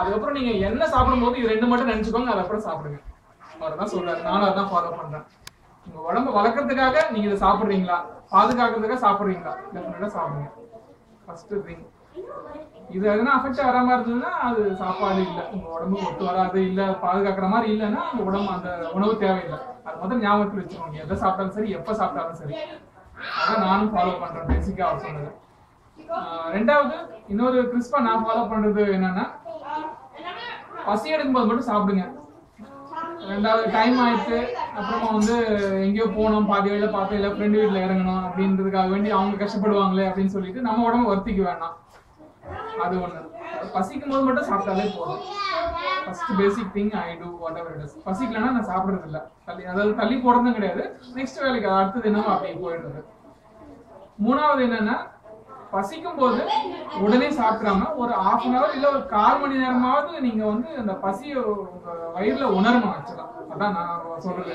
அதுக்கப்புறம் நீங்க என்ன சாப்பிடும்போது இது ரெண்டு மட்டும் நினைச்சுக்கோங்க, அதுக்கப்புறம் சாப்பிடுங்க. அவர்தான் சொல்றாரு, நானும் அதான் ஃபாலோ பண்றேன். உங்க உடம்ப வளர்க்கறதுக்காக நீங்க இதை சாப்பிடுறீங்களா, பாதுகாக்கிறதுக்காக சாப்பிடுறீங்களா, டெஃபினட்டா சாப்பிடுங்க. First thing. இது எதுனா அஃபெக்ட் வராம இருந்ததுன்னா அது சாப்பாடு இல்லை, உங்க உடம்புக்கு ஒத்து வராது, இல்ல பாதுகாக்கிற மாதிரி இல்லைன்னா அந்த உடம்பு அந்த உணவு தேவையில்லை. அது முதல் ஞாபகத்தில் வச்சுக்கோங்க. எதை சாப்பிட்டாலும் சரி, எப்ப சாப்பிட்டாலும் சரி. அதான் நானும் ஃபாலோ பண்றேன் பேசிக்கா அவர் சொன்னது. ரெண்டாவது, இன்னொரு கிறிஸ்பா நான் ஃபாலோ பண்றது என்னன்னா, பசி எடுக்கும்போது மட்டும் சாப்பிடுங்க. ரெண்டாவது டைம் ஆயிடுச்சு, அப்புறமா வந்து எங்கேயோ போகணும், பாதி வழியில பார்த்து இல்லை ஃப்ரெண்டு வீட்டில் இறங்கணும் அப்படின்றதுக்காக வேண்டி அவங்க கஷ்டப்படுவாங்களே அப்படின்னு சொல்லிட்டு நம்ம உடம்பு வருத்திக்க வேண்டாம். அது ஒண்ணு. பசிக்கும் போது மட்டும் சாப்பிட்டாலே போதும். First basic thing I do whatever it is. பசிக்கலன்னா நான் சாப்பிடுறது இல்லை, அதாவது தள்ளி போடுறதும் கிடையாது. நெக்ஸ்ட் வேலைக்கு அடுத்தது என்னவோ அப்படியே போயிடுறது. மூணாவது என்னன்னா, பசிக்கும் போது உடனே சாப்பிடாம ஒரு 1/2 hour இல்ல ஒரு 1/4 மணி நேரமாவது நீங்க வந்து அந்த பசிய வயிறுல உணரணும். ஆக்சுவலா அதான் நான் சொல்றது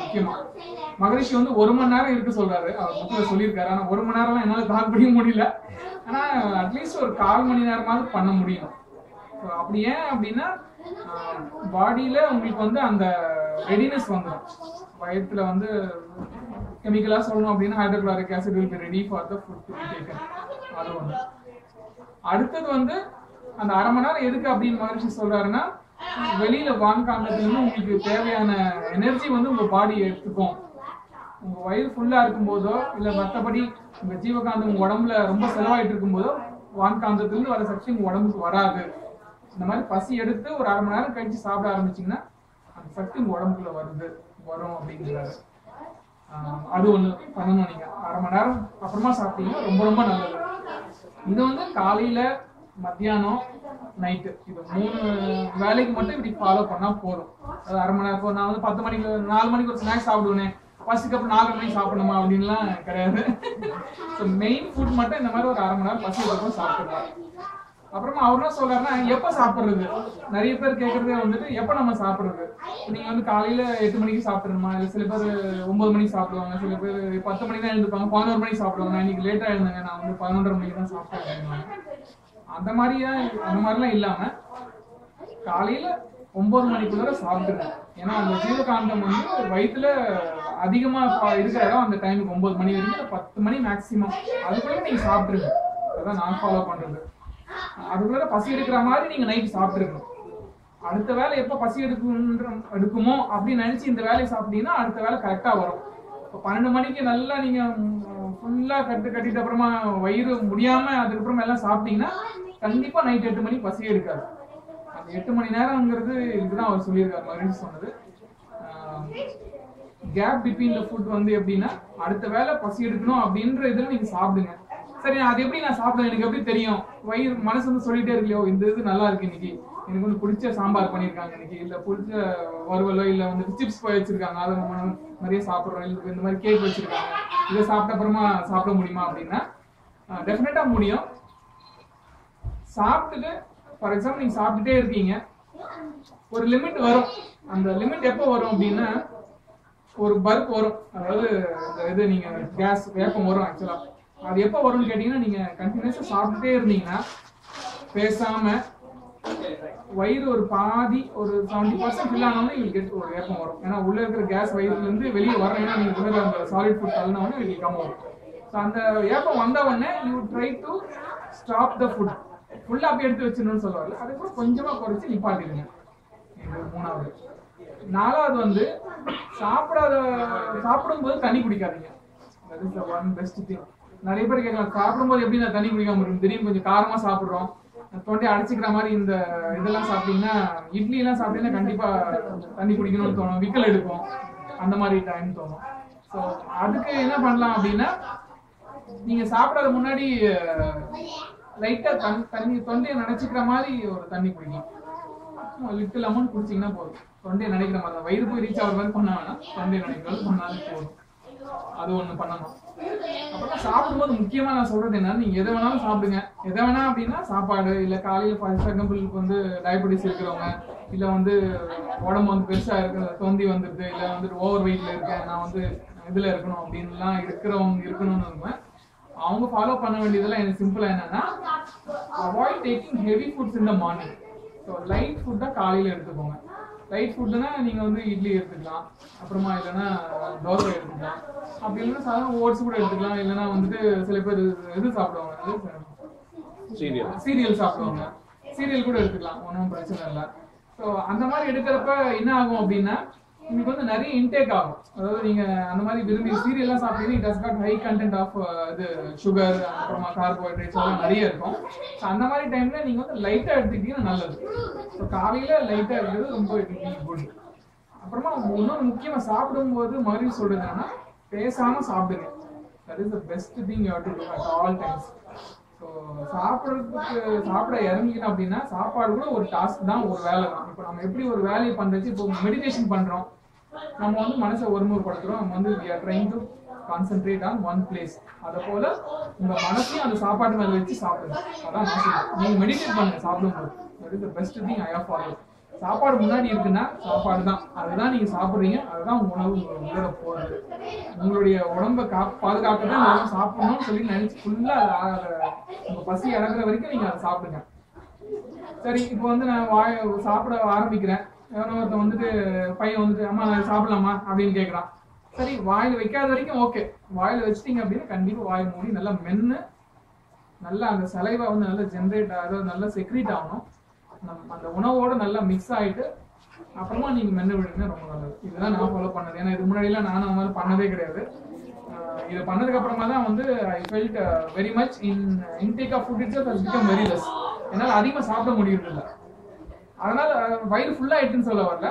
முக்கியமா. மகரிஷி வந்து 1 மணி நேரம் இருக்கு சொல்றாரு, அவர் புக்ல சொல்லியிருக்காரு. ஆனா 1 மணி நேரம்லாம் என்னால தாக்கு பிடிக்க முடியல. ஆனா அட்லீஸ்ட் ஒரு 1/4 மணி நேரமாவது பண்ண முடியும். அப்படி ஏன் அப்படின்னா, பாடியில உங்களுக்கு வந்து அந்த ரெடினஸ் வந்துடும். வயிற்றுல வந்து கெமிக்கலா சொல்லணும் அப்படின்னா hydrochloric acid will be ready for the food to be taken. அது ஒண்ணு. அடுத்தது வந்து அந்த 1/2 மணி நேரம் எதுக்கு அப்படின்னு மகரிஷி சொல்றாருன்னா, வெளியில வாங்காமத்துல இருந்து உங்களுக்கு தேவையான எனர்ஜி வந்து உங்க பாடி எடுத்துக்கும். உங்க வயிறு ஃபுல்லா இருக்கும் போதோ இல்ல மற்றபடி உங்க ஜீவகாந்தம் உங்க உடம்புல ரொம்ப செலவாயிட்டு இருக்கும் போதோ வான்காந்தத்துல இருந்து வர சக்தி உங்க உடம்புக்கு வராது. இந்த மாதிரி பசி எடுத்து ஒரு 1/2 மணி நேரம் கழிச்சு சாப்பிட ஆரம்பிச்சீங்கன்னா அந்த சக்தி உங்க உடம்புக்குள்ள வரும் அப்படிங்கிறாரு. அது ஒண்ணு பண்ணணும். நீங்க 1/2 மணி நேரம் அப்புறமா சாப்பிட்டீங்கன்னா ரொம்ப ரொம்ப நல்லது. இது வந்து காலையில, மத்தியானம், நைட்டு, இது 3 வேலைக்கு மட்டும் இப்படி ஃபாலோ பண்ணா போதும். அது 1/2 மணி நேரம். நான் வந்து 10 மணிக்கு 4 மணிக்கு ஒரு ஸ்நாக்ஸ் சாப்பிடுவேன், பசிக்கு அப்புறம் 4 மணிக்கு சாப்பிடணுமா அப்படின்லாம் கிடையாது. ஸோ மெயின் ஃபுட் மட்டும் இந்த மாதிரி ஒரு 1/2 மணி நேரம் பசிக்கு அப்புறம் சாப்பிடலாம். அப்புறமா அவர் என்ன சொல்றாருன்னா, எப்ப சாப்பிடுறது. நிறைய பேர் கேட்கறதே வந்துட்டு எப்ப நம்ம சாப்பிடுறது. நீங்க வந்து காலையில 8 மணிக்கு சாப்பிடணுமா, இல்ல சில பேர் 9 மணிக்கு சாப்பிடுவாங்க, சில பேர் 10 மணிக்கு தான் எழுந்துப்பாங்க, 11 மணிக்கு சாப்பிடுவாங்க. இன்னைக்கு லேட்டா எழுந்தாங்க, நான் வந்து 11:30 மணிக்கு தான் சாப்பிட்டேன். அந்த மாதிரிலாம் இல்லாம காலையில 9 மணிக்குள்ள சாப்பிடுங்க. ஏன்னா அந்த ஜீவகாந்தம் வந்து வயிற்றுல அதிகமா இருக்கிற இடம் அந்த டைமுக்கு 9 மணி வரைக்கும், 10 மணி மேக்சிமம். அதுக்குள்ள நீங்க சாப்பிட்டுருங்க. அதான் நான் ஃபாலோ பண்றது. அதுக்குள்ள பசி எடுக்கிற மாதிரி நீங்க நைட் சாப்பிட்டுருக்கணும். அடுத்த வேலை எப்ப பசி எடுக்குமோ அப்படின்னு நினைச்சு இந்த வேலையை சாப்பிட்டீங்கன்னா அடுத்த வேலை கரெக்டா வரும். இப்போ 12 மணிக்கு நல்லா நீங்க ஃபுல்லா கட்டிட்டு அப்புறமா வயிறு முடியாம அதுக்கப்புறமா எல்லாம் சாப்பிட்டீங்கன்னா கண்டிப்பா நைட் 8 மணிக்கு பசி எடுக்காது. அந்த 8 மணி நேரம்ங்கிறது இதுதான் அவர் சொல்லியிருக்காரு, மகரிஷி சொன்னது. கேப் பிட்வீன் த ஃபுட் வந்து எப்படின்னா, அடுத்த வேலை பசி எடுக்கணும் அப்படின்ற இதுல நீங்க சாப்பிடுங்க. சரி, அது எப்படி நான் சாப்பிடுவேன், எனக்கு எப்படி தெரியும்? வயிறு மனசு வந்து சொல்லிட்டே இருக்கலையோ, இந்த இது நல்லா இருக்கு இன்னைக்கு, எனக்கு வந்து பிடிச்ச சாம்பார் பண்ணியிருக்காங்க இன்னைக்கு, இல்ல பிடிச்ச வறுவலோ இல்ல வந்து சிப்ஸ் வச்சிருக்காங்க, அதை நம்ம நிறைய சாப்பிட்றோம், இல்லை இந்த மாதிரி கேக் வச்சிருக்காங்க, இதை சாப்பிட்ட அப்புறமா சாப்பிட முடியுமா அப்படின்னா டெஃபினட்டா முடியும். சாப்பிட்டுட்டு ஃபார் எக்ஸாம்பிள் நீங்க சாப்பிட்டுட்டே இருக்கீங்க, ஒரு லிமிட் வரும். அந்த லிமிட் எப்போ வரும் அப்படின்னா, ஒரு பல்க் வரும், அதாவது இந்த இது நீங்க கேஸ் வேப்பம் வரும். ஆக்சுவலா அது எப்போ வரும்னு கேட்டீங்கன்னா, நீங்க கண்டினியூஸா சாப்பிட்டுட்டே இருந்தீங்கன்னா பேசாம வயிறு ஒரு பாதி ஒரு 70% ஃபில் ஆனோம்னா உங்களுக்கு ஒரு வேப்பம் வரும். ஏன்னா உள்ள இருக்கிற கேஸ் வயிறுல இருந்து வெளியே வரணும்னா நீங்க உள்ள அந்த சாலிட் ஃபுட் தள்ளினோம்னா உங்களுக்கு கம் வரும். ஸோ அந்த வேப்பம் வந்த உடனே you try to stop the food. ஃபுல்லா அப்படி எடுத்து வச்சிடணும்னு சொல்லுவாங்க. அதுக்கப்புறம் கொஞ்சமா குறைச்சி நிப்பாட்டிடுங்க. மூணாவது. நாலாவது வந்து சாப்பிடும்போது தண்ணி குடிக்காதீங்க. That is the one best thing. நிறைய பேர் கேட்கலாம், சாப்பிடும்போது எப்படி நான் தண்ணி குடிக்காம இருக்கும், திடீர்னு கொஞ்சம் காரமா சாப்பிடுறோம், தொண்டையை அடைச்சிக்கிற மாதிரி இந்த இதெல்லாம் சாப்பிட்டீங்கன்னா, இட்லி எல்லாம் சாப்பிட்டீங்கன்னா கண்டிப்பா தண்ணி குடிக்கணும்னு தோணும், விக்கல் எடுக்கும், அந்த மாதிரி டைம் தோணும். ஸோ அதுக்கு என்ன பண்ணலாம் அப்படின்னா, நீங்க சாப்பிடாத முன்னாடி லைட்டா தண்ணி தொண்டையை நினைச்சுக்கிற மாதிரி ஒரு தண்ணி குடிக்கலாம். லிட்டில் அமௌண்ட் குடிச்சிங்கன்னா போதும். தொண்டையை நினைக்கிற மாதிரி தான், வயிறு போய் ரீச் ஆகிற மாதிரி பண்ணாங்கன்னா தொண்டையை நினைக்கிறது பண்ணாலும் போதும். அது ஒண்ணு பண்ணணும். அப்புறம் சாப்பிடும்போது முக்கியமா நான் சொல்றது என்னன்னா, நீங்க எதை வேணாலும் சாப்பிடுங்க. எதை வேணா அப்படின்னா சாப்பாடு, இல்ல காலையில ஃபார் எக்ஸாம்பிள் வந்து டயபெட்டிஸ் இருக்கிறவங்க, இல்ல வந்து உடம்பு வந்து பெருசா இருக்கு, தொந்தி வந்துருது, இல்ல வந்து ஓவர் வெயிட்ல இருக்கேன், நான் வந்து இதுல இருக்கணும் அப்படின்லாம் இருக்கணும்னு அவங்க ஃபாலோ பண்ண வேண்டியதெல்லாம் எனக்கு சிம்பிளா என்னன்னா, avoid taking heavy foods in the morning. So light ஃபுட்டா காலையில எடுத்துக்கோங்க. லைட் ஃபுட்னா நீங்க வந்து இட்லி எடுத்துக்கலாம், அப்புறமா இல்லைன்னா தோசை எடுத்துக்கலாம், அப்படி இல்லைன்னா சாதாரண ஓட்ஸ் கூட எடுத்துக்கலாம். இல்லைன்னா வந்துட்டு சில பேர் இது சாப்பிடுவாங்க, சீரியல் சாப்பிடுவாங்க, சீரியல் கூட எடுத்துக்கலாம், ஒன்றும் பிரச்சனை இல்லை. ஸோ அந்த மாதிரி எடுக்கிறப்ப என்ன ஆகும் அப்படின்னா உங்களுக்கு வந்து நிறைய இன்டேக் ஆகும். அதாவது நீங்க அந்த மாதிரி விரும்பி சீரியல்லாம் சாப்பிட்டீங்கன்னா it has got high content of இது சுகர், அப்புறமா கார்போஹைட்ரேட்ஸ் எல்லாம் நிறைய இருக்கும். ஸோ அந்த மாதிரி டைம்ல நீங்க வந்து லைட்டா எடுத்துக்கிட்டீங்கன்னா நல்லது. ஸோ காலையில லைட்டா எடுக்கிறது ரொம்ப குட். அப்புறமா இன்னொரு முக்கியமா சாப்பிடும்போது மறுபடியும் சொல்றது என்னன்னா பேசாம சாப்பிடுங்க. That is the best thing you have to to at all times. So சாப்பிட இறங்கிக்கணும் அப்படின்னா சாப்பாடு கூட ஒரு டாஸ்க் தான், ஒரு வேலை தான். இப்போ நம்ம எப்படி ஒரு வேலையை பண்றது, இப்போ மெடிடேஷன் பண்றோம், நம்ம வந்து மனசை ஒருமுறைப்படுத்துறோம், நம்ம வந்து we are trying to concentrate on one place. அதை போல உங்க மனசையும் அந்த சாப்பாடு மேல வச்சு சாப்பிடுங்க. அதான் நான் சொல்றேன், நீங்க மெடிடேட் பண்ணுங்க சாப்பிடும்போது. that is the best thing I have followed. சாப்பாடு முன்னாடி இருக்குன்னா சாப்பாடு தான், அதுதான் நீங்க சாப்பிடுறீங்க, அதுதான் உணவு உங்களோட போறது. உங்களுடைய உடம்ப பாதுகாக்க தான் நம்ம சாப்பிடணும்னு சொல்லி நினைச்சு ஃபுல்லா உங்க பசி அடங்குற வரைக்கும் நீங்க அதை சாப்பிடுங்க. சரி, இப்போ வந்து நான் சாப்பிட ஆரம்பிக்கிறேன், ஒருத்தன் வந்துட்டு பையன் வந்துட்டு அம்மா நான் சாப்பிடலாமா அப்படின்னு கேட்கறான். சரி, வாயில வைக்காத வரைக்கும் ஓகே. வாயில வச்சிட்டீங்க அப்படின்னு கண்டிப்பா வாய் மூடி நல்லா மென்னு நல்லா அந்த சலைவா வந்து நல்லா ஜென்ரேட் ஆகுது, நல்லா செக்ரீட் ஆகணும். அந்த உணவோட நல்லா மிக்ஸ் ஆயிட்டு அப்புறமா நீங்க மென்னு விடுங்க, ரொம்ப நல்லது. இதுதான் நான் ஃபாலோ பண்ணது. ஏன்னா இது முன்னாடிலாம் நானும் அந்த மாதிரி பண்ணதே கிடையாது. இது பண்ணதுக்கு அப்புறமா தான் வந்து I felt very much intake of food it's has become very less. என்னால் அதிகமாக சாப்பிட முடியறது இல்லை. அதனால வயிறு ஃபுல்லா ஆயிட்டுன்னு சொல்ல வரல,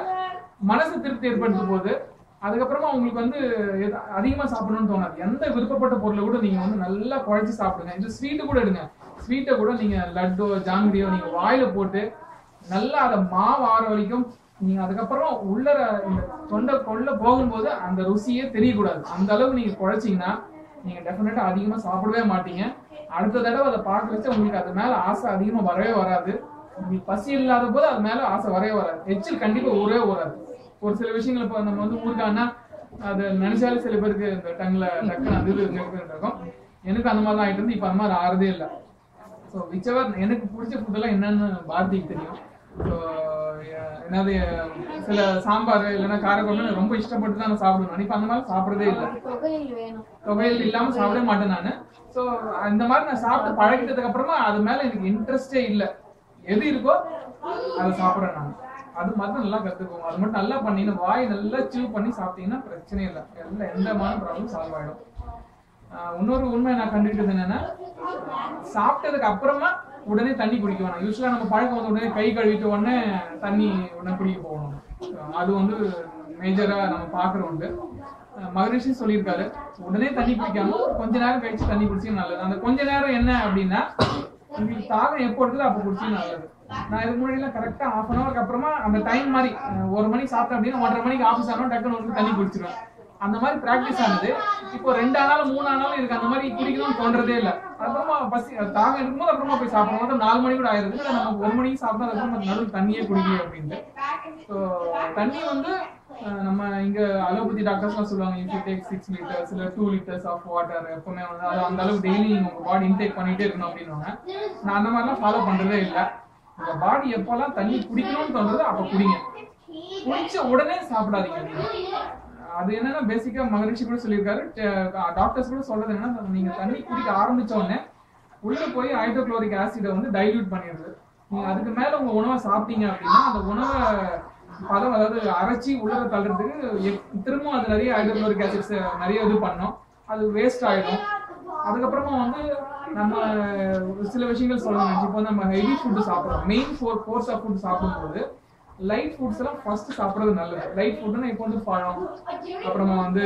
மனசு திருப்தி ஏற்படுத்தும் போது அதுக்கப்புறமா உங்களுக்கு வந்து அதிகமா சாப்பிடணும்னு தோணாது. எந்த விருப்பப்பட்ட பொருளை கூட நீங்க வந்து நல்லா குழைச்சி சாப்பிடுங்க. இந்த ஸ்வீட்டு கூட எடுங்க, ஸ்வீட்டை கூட நீங்க லட்டோ ஜாங்கிரியோ நீங்க வாயில போட்டு நல்லா அதை மாவு ஆற வரைக்கும் நீங்க அதுக்கப்புறம் உள்ளர இந்த தொண்டை கொள்ள போகும்போது அந்த ருசியே தெரியக்கூடாது. அந்த அளவுக்கு நீங்க குழைச்சிங்கன்னா நீங்க டெஃபினட்டா அதிகமா சாப்பிடவே மாட்டீங்க. அடுத்த தடவை அதை பார்க்க வச்சு உங்களுக்கு அது மேல ஆசை அதிகமா வரவே வராது. உங்களுக்கு பசி இல்லாத போது அது மேல ஆசை வரவே வராது. எச்சில் கண்டிப்பா ஊரே வராது. ஒரு சில விஷயங்கள் இப்போ நம்ம வந்து ஊருக்கானா அதை நினைச்சாலே சில பேருக்கு இந்த டங்ல டக்குன்னு அது இருக்கும். எனக்கு அந்த மாதிரி தான் ஆயிட்டு இருந்து இப்ப அந்த மாதிரி ஆறதே இல்லை. ஸோ விச்சவர் எனக்கு பிடிச்ச ஃபுட்டெல்லாம் என்னன்னு பாரதிக்கு தெரியும். ஸோ என்னது சில சாம்பார் இல்லைன்னா காரக்குழம்பு ரொம்ப இஷ்டப்பட்டு தான் நான் சாப்பிடுவேன். இப்போ அந்த மாதிரி சாப்பிடறதே இல்லை, தொகையில் இல்லாம சாப்பிடவே மாட்டேன் நான். ஸோ இந்த மாதிரி நான் சாப்பிட்டு பழகிட்டதுக்கு அப்புறமா அது மேல எனக்கு இன்ட்ரெஸ்டே இல்லை. எது இருக்கோ அதை சாப்பிட்றேன் நான். அது மட்டும் நல்லா கத்துக்கோங்க. அது மட்டும் நல்லா பண்ணீங்கன்னா வாய் நல்லா சீவ் பண்ணி சாப்பிட்டீங்கன்னா பிரச்சனை இல்லை, எந்த மாதிரி ப்ராப்ளம் சால்வ் ஆயிடும். இன்னொரு உண்மை நான் கண்டுக்கிட்டது என்னன்னா, சாப்பிட்டதுக்கு அப்புறமா உடனே தண்ணி குடிக்க வேணாம். யூஸ்வலா நம்ம பழக்கம் வந்து உடனே கை கழுவிட்டு உடனே தண்ணி உடனே குடிக்க போகணும். அது வந்து மேஜரா நம்ம பாக்குற உண்டு. மகரிஷி சொல்லியிருக்காரு, உடனே தண்ணி குடிக்காம கொஞ்ச நேரம் கழிச்சு தண்ணி குடிச்சீங்க நல்லது. அந்த கொஞ்ச நேரம் என்ன அப்படின்னா, உங்களுக்கு தாகம் எப்போ இருக்குதோ அப்போ குடிச்சீங்க நல்லது. நான் இதுக்கு முன்னாடி கரெக்டா ½ அன் ஹவருக்கு அப்புறமா அந்த டைம் மாதிரி 1 மணிக்கு சாப்பிட்டேன் அப்படின்னா 1:30 மணிக்கு ஆஃபீஸ் ஆனாலும் டக்குன்னு தண்ணி குடிச்சிருவேன். அந்த மாதிரி பிராக்டிஸ் ஆனது. இப்போ 2 ஆனாலும் 3 ஆனாலும் இருக்கு அந்த மாதிரி குடிக்கணும்னு தோன்றதே இல்லை. அப்புறமா பசி தாகம் இருக்கும்போது அப்புறமா போய் சாப்பிடணும். 4 மணி கூட ஆயிருது, நம்ம 1 மணிக்கு சாப்பிட்டா அதுக்கப்புறம் நடுவில் தண்ணியே குடிக்கல அப்படின்ட்டு. ஸோ தண்ணி வந்து நம்ம இங்க அலோபதி டாக்டர்ஸ்லாம் சொல்லுவாங்க, இஃப் யூ டேக் 6 liters இல்ல 2 liters ஆஃப் வாட்டர் எப்பவுமே வந்து அது அந்த அளவுக்கு டெய்லி உங்க பாடி இன்டேக் பண்ணிட்டே இருக்கணும் அப்படின்னுவாங்க. நான் அந்த மாதிரிலாம் ஃபாலோ பண்றதே இல்லை. உங்க பாடி எப்பெல்லாம் தண்ணி குடிக்கணும்னு தோன்றது அப்ப குடிங்க, குடிச்ச உடனே சாப்பிடாதீங்க. அது என்னன்னா பேசிக்கா மகரிஷி கூட சொல்லியிருக்காரு, டாக்டர்ஸ் கூட சொல்றது என்னன்னா, நீங்க தண்ணி குடிக்க ஆரம்பிச்ச உடனே உள்ள போய் ஹைட்ரோகுளோரிக் ஆசிடை வந்து டைல்யூட் பண்ணிடுது. நீங்க அதுக்கு மேல உங்க உணவை சாப்பிட்டீங்க அப்படின்னா அந்த உணவை பதம் அதாவது அரைச்சி உள்ள தள்ளுறதுக்கு திரும்ப அது நிறைய ஹைட்ரோகுளோரிக் ஆசிட்ஸ் நிறைய இது பண்ணோம், அது வேஸ்ட் ஆயிடும். அதுக்கப்புறமா வந்து நம்ம சில விஷயங்கள் சொல்லணும். இப்போ நம்ம ஹெவி ஃபுட்டு சாப்பிட்றோம், மெயின் ஃபோர்ஸ் ஆஃப் ஃபுட் சாப்பிடும்போது லைட் ஃபுட்ஸ் எல்லாம் ஃபர்ஸ்ட் சாப்பிட்றது நல்லது. லைட் ஃபுட்னா இப்போ வந்து பழம், அப்புறமா வந்து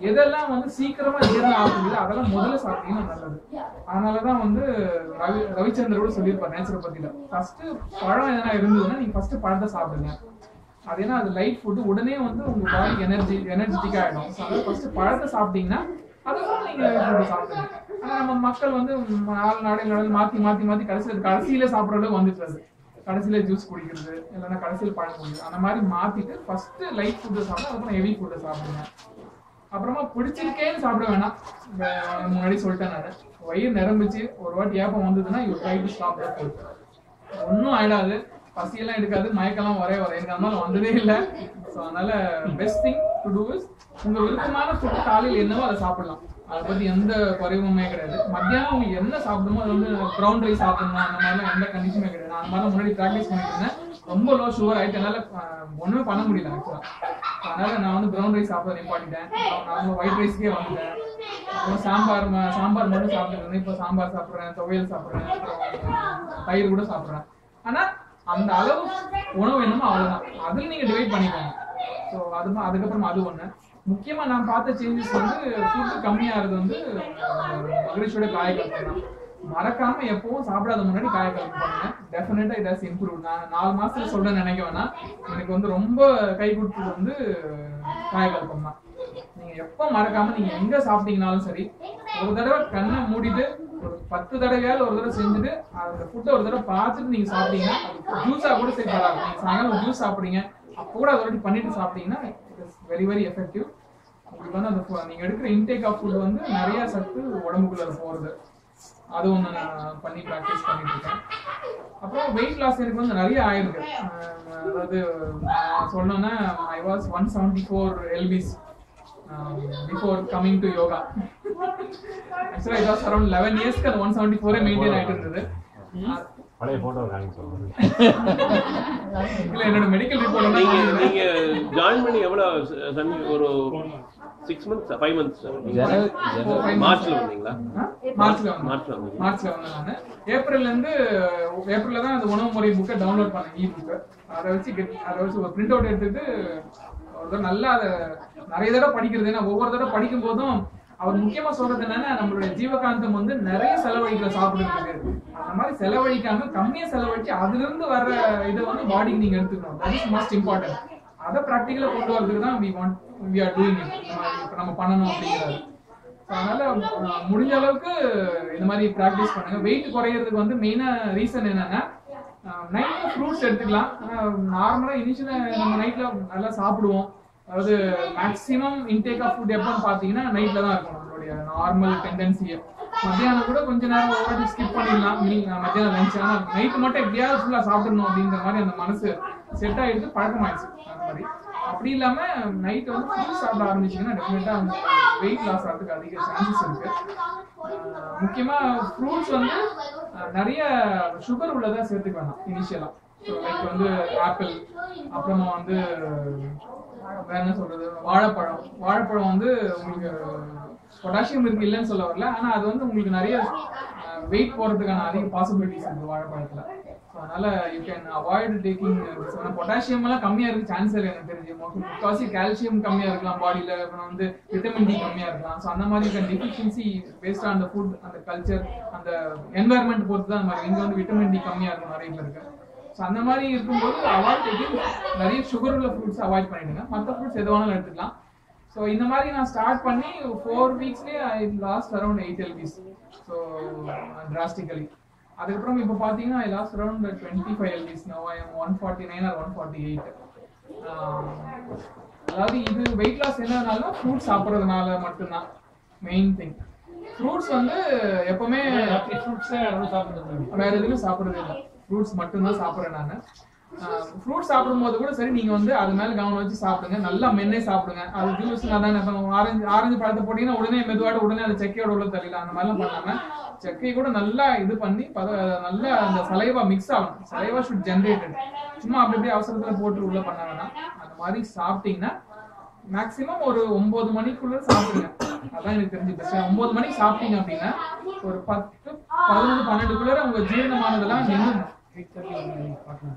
எதெல்லாம் வந்து சீக்கிரமா ஜீரணம் ஆகுது அதெல்லாம் முதல்ல சாப்பிட்டீங்கன்னா நல்லது. அதனாலதான் வந்து ரவிச்சந்திர கூட சொல்லியிருப்பார் நேச்சுரல் பத்தியில, ஃபர்ஸ்ட் பழம் எதனா இருந்ததுன்னா நீங்க ஃபர்ஸ்ட் பழத்தை சாப்பிடுங்க. அது ஏன்னா அது லைட் ஃபுட்டு, உடனே வந்து உங்க பாடி எனர்ஜெட்டிக்கா ஆயிடும். ஃபர்ஸ்ட் பழத்தை சாப்பிட்டீங்கன்னா அதுக்கப்புறம் நீங்க சாப்பிடுங்க. ஆனா நம்ம மக்கள் வந்து 4 நாடுகள் மாத்தி கடைசியில சாப்பிட்ற அளவுக்கு வந்துட்டு, கடைசியில ஜூஸ் குடிக்கிறது இல்லைன்னா கடைசியில் பழம் குடிக்கிறது, அந்த மாதிரி மாத்திட்டு ஃபர்ஸ்ட் லைட் ஃபுட்டை சாப்பிட்டு அதுக்கப்புறம் ஹெவி ஃபுட்டை சாப்பிடுங்க. அப்புறமா பிடிச்சிருக்கேன்னு சாப்பிட வேணாம். முன்னாடி சொல்லிட்டேன் நான், வயிறு நிரம்பிச்சு ஒரு வாட்டி ஏப்பம் வந்ததுன்னா you try to stop the food. ஒன்றும் ஆயிடாது, பசியெல்லாம் எடுக்காது, மயக்கெல்லாம் வரவே வர எனக்கு அதனால வந்ததே இல்லை. ஸோ அதனால best thing to do is உங்க விருப்பமான ஃபுட் காலையில் என்னவோ அதை சாப்பிடலாம். அதை பத்தி எந்த குறைவுமே கிடையாது. மத்தியானம் உங்களுக்கு என்ன சாப்பிடணுமோ அது வந்து ப்ரௌன் ரைஸ் சாப்பிடணும் அந்த மாதிரிலாம் எந்த கண்டிஷனுமே கிடையாது. நான் அந்த மாதிரிலாம் முன்னாடி ப்ராக்டிஸ் பண்ணிட்டு இருந்தேன். ரொம்ப லோ சுகர் ஆயிட்டு என்னால ஒண்ணுமே பண்ண முடியல ஆக்சுவலா. அதனால நான் வந்து ப்ரௌன் ரைஸ் சாப்பிட நிப்பாட்டிட்டேன். நான் ஒயிட் ரைஸ்க்கே வந்துட்டேன். அப்புறம் சாம்பார் மட்டும் சாப்பிட்டு இருந்தேன். இப்போ சாம்பார் சாப்பிட்றேன், துவையல் சாப்பிட்றேன், தயிர் கூட சாப்பிட்றேன். ஆனா அந்த அளவு உணவு வேணுமோ அவ்வளவுதான், அதுல நீங்க டிவைட் பண்ணிக்கோங்க. ஸோ அதுக்கப்புறம் அது ஒண்ணு. முக்கியமா நான் பார்த்த சேஞ்சஸ் வந்து ஃபுட்டு கம்மியாகிறது வந்து மகரிஷியோட காயக்கல்பம் தான். மறக்காம எப்பவும் சாப்பிடாத முன்னாடி காயக்கல்பம் பண்ணுங்க. டெஃபினட்டா இட் ஹஸ் இம்ப்ரூவ். நான் 4 மாசத்துல சொல்றேன்னு நினைக்க வேணாம். எனக்கு வந்து ரொம்ப கை கொடுத்தது வந்து காயக்கல்பம் தான். நீங்க எப்ப மறக்காம நீங்க எங்க சாப்பிட்டீங்கனாலும் சரி, ஒரு தடவை கண்ணை மூடிட்டு ஒரு 10 தடவையாவது ஒரு தடவை செஞ்சுட்டு அந்த ஃபுட்டை ஒரு தடவை பார்த்துட்டு நீங்க சாப்பிட்டீங்கன்னா, அது ஜூஸா கூட சரி பரவாயில்ல. நீங்க சாயங்காலம் ஜூஸ் சாப்பிடுறீங்க, அப்போ கூட அதை பண்ணிட்டு சாப்பிட்டீங்கன்னா it is very very effective. உங்களுக்கு வந்து அந்த நீங்க எடுக்கிற இன்டேக் ஆஃப் ஃபுட் வந்து நிறைய சத்து உடம்புக்குள்ள போறது. அது ஒண்ணு நான் பண்ணி ப்ராக்டிஸ் பண்ணிட்டு இருக்கேன். அப்புறம் வெயிட் லாஸ் எனக்கு வந்து நிறைய ஆயிருக்கு. அதாவது சொல்லணும்னா I was 174 lbs before coming to yoga. Actually it was around 11 years க்கு 174 மெயின்டைன் ஆயிட்டு இருந்தது. பழைய போட்டோ காமிங்க சொல்லுங்க. இல்ல என்னோட மெடிக்கல் ரிப்போர்ட் நீங்க ஜாயின் பண்ணி எவ்வளவு ஒரு 6 months 5 months மார்ச்ல வந்தீங்களா? மார்ச்ல வந்தேன் நானு. ஏப்ரல்ல தான் அந்த உணவு முறை புக்கை டவுன்லோட் பண்ணேன், இ புக். அதை வச்சு ஒரு பிரிண்ட் அவுட் எடுத்துட்டு ஒரு நல்லா அதை நிறைய தடவை படிக்கிறது. ஏன்னா ஒவ்வொரு தடவை படிக்கும் போதும் அவர் முக்கியமா சொல்றது என்னன்னா, நம்மளுடைய ஜீவகாந்தம் வந்து நிறைய செலவழிக்கிற சாப்பிடுறதுக்கு. அந்த மாதிரி செலவழிக்காம கம்மியா செலவழிச்சு அதுல இருந்து வர்ற இதை வந்து பாடிக்கு நீங்க எடுத்துக்கணும். That is most important. அதை ப்ராக்டிக்கலா கொண்டு வரதுக்கு தான் we are doing it. இப்போ நம்ம பண்ணணும் அப்படிங்கிறது. அதனால முடிஞ்ச அளவுக்கு இந்த மாதிரி ப்ராக்டிஸ் பண்ணுங்க. வெயிட் குறையிறதுக்கு வந்து மெயினா ரீசன் என்னன்னா, நைட்ல ஃப்ரூட்ஸ் எடுத்துக்கலாம். நார்மலா இனிஷியலா நம்ம நைட்ல நல்லா சாப்பிடுவோம். அதாவது மேக்ஸிமம் இன்டேக் ஆஃப் ஃபுட் எப்பன்னு பாத்தீங்கன்னா நைட்ல தான் இருக்கும் நம்மளுடைய நார்மல் டெண்டன்சியை. மத்தியானம் கூட கொஞ்ச நேரம் ஒரு வாட்டி ஸ்கிப் பண்ணிடலாம் மத்தியானம் லஞ்ச். ஆனா நைட்டு மட்டும் எப்படியாவது ஃபுல்லா சாப்பிடணும் அப்படிங்கிற மாதிரி அந்த மனசு செட் ஆயிடுது, பழக்கமாயிடுச்சு அந்த மாதிரி. அப்படி இல்லாம நைட் வந்து ஃப்ரூட்ஸ் சாப்பிட ஆரம்பிச்சிங்கன்னா டெஃபினட்டா வந்து வெயிட் லாஸ் ஆகிறதுக்கு அதிக சான்சஸ் இருக்கு. முக்கியமா ஃப்ரூட்ஸ் வந்து நிறைய சுகர் உள்ளதா சேர்த்துக்க வேணாம் இனிஷியலா. ஸோ லைக் வந்து ஆப்பிள், அப்புறமா வந்து வேற என்ன சொல்றது, வாழைப்பழம் வந்து உங்களுக்கு பொட்டாசியம் இருக்கு இல்லைன்னு சொல்ல வரல. ஆனா அது வந்து உங்களுக்கு நிறைய வெயிட் போறதுக்கான அதிக பாசிபிலிட்டிஸ் இருக்கு வாழைப்பழத்துல. அதனால you can avoid taking. Potassium எல்லாம் கம்மியா இருக்கு சான்ஸ் இல்லை எனக்கு தெரிஞ்சு. முக்கால்வாசி கால்சியம் கம்மியா இருக்கலாம் பாடியில, அப்புறம் வந்து விட்டமின் டி கம்மியா இருக்கலாம். ஸோ அந்த மாதிரி deficiency based on the food, அந்த கல்ச்சர், அந்த என்வாயர்மெண்ட் பொறுத்து தான் அந்த மாதிரி. இங்க வந்து விட்டமின் டி கம்மியா இருக்கும் நிறைய பேருக்கு. ஸோ அந்த மாதிரி இருக்கும்போது அவாய்ட் டேக்கிங். நிறைய சுகர் உள்ள ஃப்ரூட்ஸ் அவாய்ட் பண்ணிடுங்க. மற்ற ஃப்ரூட்ஸ் எது வேணாலும் எடுத்துக்கலாம். ஸோ இந்த மாதிரி நான் ஸ்டார்ட் பண்ணி 4 weeksலேயே I lost around 8 lbs. So drastically. அதுக்கப்புறம் இப்போ பார்த்தீங்கன்னா I lost around 25 lbs. Now I am 149 or 148. அதாவது இது வெயிட் லாஸ் என்னதுனால ஃப்ரூட்ஸ் சாப்பிட்றதுனால மட்டும்தான் மெயின் திங். ஃப்ரூட்ஸ் வந்து எப்பவுமே வேற எதுவும் சாப்பிட்றது இல்லை, ஃப்ரூட்ஸ் மட்டும்தான் சாப்பிட்றேன் நான். ஃப்ரூட்ஸ் சாப்பிடும்போது கூட சரி, நீங்க வந்து அது மேல கவனம் வச்சு சாப்பிடுங்க, நல்லா மென்னே சாப்பிடுங்க. அது ஜூஸ் ஆரஞ்சு பழத்தை போட்டீங்கன்னா உடனே மெதுவாட உடனே அந்த செக்கையோட உள்ள தள்ளிடலாம். அந்த மாதிரிலாம் பண்ணாம செக்கையை கூட நல்லா இது பண்ணி நல்லா அந்த சலைவா மிக்ஸ் ஆகணும். Saliva should generated. சும்மா அப்படி அப்படியே அவசரத்துல போட்டு உள்ள பண்ண வேணாம். அந்த மாதிரி சாப்பிட்டீங்கன்னா மேக்சிமம் ஒரு 9 மணிக்குள்ள சாப்பிடுங்க. அதான் எனக்கு தெரிஞ்சு பெஸ்ட். 9 மணிக்கு சாப்பிட்டீங்க அப்படின்னா ஒரு 10, 11, 12க்குள்ள உங்க ஜீரணமானதெல்லாம் நின்று.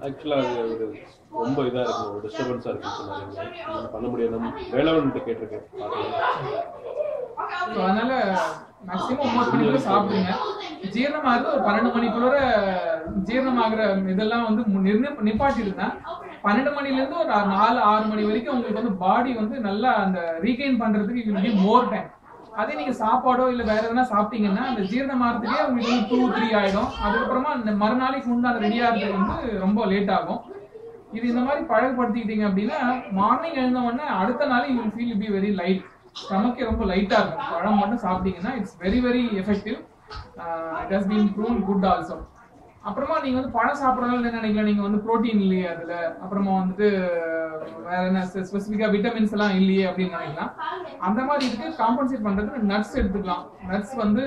ஆக்சுவலா அது ரொம்ப இதா இருக்கு, ஒரு டிஸ்டர்பன்ஸா இருக்கு சொன்னாங்க. பண்ண முடியாது, வேளாண்மை கேட்டிருக்கேன். அதனால மேக்சிமம் 9 மணிக்குள்ள சாப்பிடுங்க. ஜீரணமாகிறது ஒரு 12 மணிக்குள்ள ஜீரணமாகிற இதெல்லாம் வந்து நிப்பாட்டிடுதுன்னா 12 மணில இருந்து ஒரு 4-6 மணி வரைக்கும் உங்களுக்கு வந்து பாடி வந்து நல்லா அந்த ரீகெயின் பண்றதுக்கு மோர் டைம். அதே நீங்க சாப்பாடோ இல்ல வேற எதனா சாப்பிட்டீங்கன்னா அந்த ஜீரணமாகறதுக்கே உங்களுக்கு 2-3 ஆயிடும். அதுக்கப்புறமா மறுநாளைக்கு முன்னாடி ரெடி ஆகிறதுக்கு வந்து ரொம்ப லேட் ஆகும். இது இந்த மாதிரி பழகப்படுத்திக்கிட்டீங்க அப்படின்னா மார்னிங் எழுந்த உடனே அடுத்த நாள் you will feel be very light. ஸ்டமக்கே ரொம்ப லைட்டா இருக்கும். பழம் மட்டும் சாப்பிட்டீங்கன்னா it's very very effective. It has been proven good also. அப்புறமா நீங்க வந்து பழம் சாப்பிடறதுனால என்ன நினைக்கலாம், நீங்க வந்து புரோட்டீன் இல்லையே அதுல, அப்புறமா வந்துட்டு வேற என்ன ஸ்பெசிபிக்கா விட்டமின்ஸ் எல்லாம் இல்லையே அப்படின்னு நினைக்கலாம். அந்த மாதிரி இருக்கு. காம்பன்சேட் பண்றதுக்கு நட்ஸ் எடுத்துக்கலாம். நட்ஸ் வந்து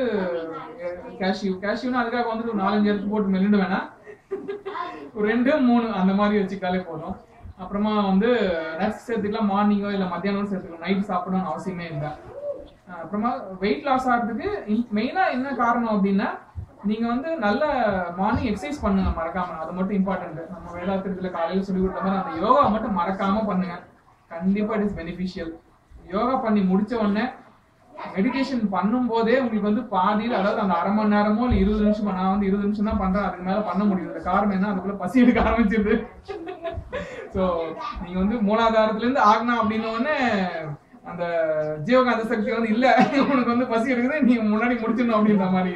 கேஷ்யூனா அதுக்காக வந்து ஒரு 4-5 எடுத்து போட்டு மெல்லிட்டு வேணா, ஒரு 2-3 அந்த மாதிரி வச்சுக்காலே போதும். அப்புறமா வந்து நட்ஸ் சேர்த்துக்கலாம். மார்னிங்கோ இல்லை மத்தியானம் சேர்த்துக்கலாம். நைட் சாப்பிடணும்னு அவசியமே இல்லை. அப்புறமா வெயிட் லாஸ் ஆகிறதுக்கு மெயினா என்ன காரணம் அப்படின்னா, நீங்க வந்து நல்ல மார்னிங் எக்ஸசைஸ் பண்ணுங்க மறக்காம. அது மட்டும் இம்பார்ட்டன்ட். நம்ம வேதாத்திரத்துல காலையில சொல்லி கொடுத்த மாதிரி அந்த யோகா மட்டும் மறக்காம பண்ணுங்க. கண்டிப்பா இட் இஸ் பெனிஃபிஷியல். யோகா பண்ணி முடிச்ச உடனே மெடிடேஷன் பண்ணும் போதே உங்களுக்கு வந்து பாதியில், அதாவது அந்த 1/2 மணி நேரமோ இல்லை 20 நிமிஷம், நான் வந்து 20 நிமிஷம் தான் பண்றேன், அதுக்கு மேல பண்ண முடியுது. காரணம் என்ன, அதுக்குள்ள பசி எடுக்க ஆரம்பிச்சிருது. ஸோ நீங்க வந்து 3வது வாரத்துல இருந்து ஆகனா அப்படின்ன உடனே அந்த ஜீவகாந்த சக்தி வந்து இல்ல, உனக்கு வந்து பசி இருக்குது, நீங்க முன்னாடி முடிச்சிடணும் அப்படின்ற மாதிரி.